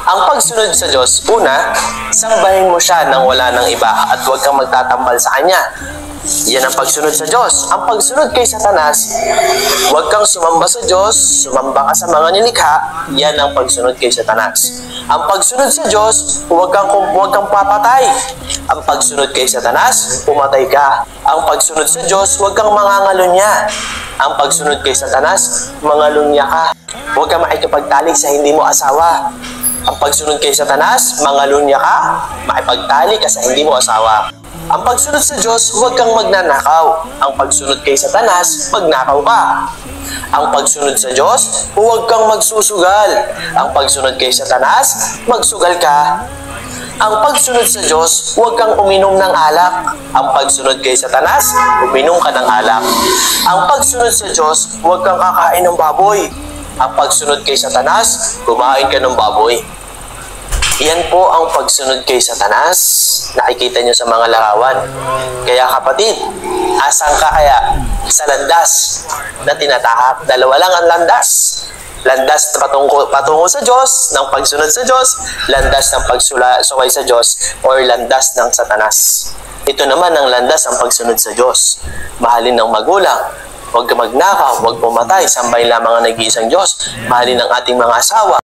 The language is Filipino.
Ang pagsunod sa Diyos, una, sambahin mo siya nang wala ng iba at huwag kang magtatambal sa Kanya. Yan ang pagsunod sa Diyos. Ang pagsunod kay Satanas, huwag kang sumamba sa Diyos, sumamba ka sa mga nilikha, yan ang pagsunod kay Satanas. Ang pagsunod sa Diyos, huwag kang papatay. Ang pagsunod kay Satanas, pumatay ka. Ang pagsunod sa Diyos, huwag kang mangangalunya. Ang pagsunod kay Satanas, mangalunya ka. Huwag kang makikipagtalik sa hindi mo asawa. Ang pagsunod kay Satanas, mangalunya ka, makipagtalik ka sa hindi mo asawa. Ang pagsunod sa Diyos, huwag kang magnanakaw. Ang pagsunod kay Satanas, magnakaw ka. Ang pagsunod sa Diyos, huwag kang magsusugal. Ang pagsunod kay Satanas, magsugal ka. Ang pagsunod sa Diyos, huwag kang uminom ng alak. Ang pagsunod kay Satanas, uminom ka ng alak. Ang pagsunod sa Diyos, huwag kang kakain ng baboy. Ang pagsunod kay Satanas, kumain ka ng baboy. Yan po ang pagsunod kay Satanas. Nakikita nyo sa mga larawan. Kaya kapatid, asan ka kaya? Sa landas na tinatahak. Dalawa lang ang landas. Landas patungo sa Diyos, ng pagsunod sa Diyos, landas ng pagsuway sa Diyos, or landas ng Satanas. Ito naman ang landas ng pagsunod sa Diyos. Mahalin ng magulang, huwag ka magnakaw, huwag pumatay, sambahin lamang ang nag-iisang Diyos, mahalin ang ating mga asawa.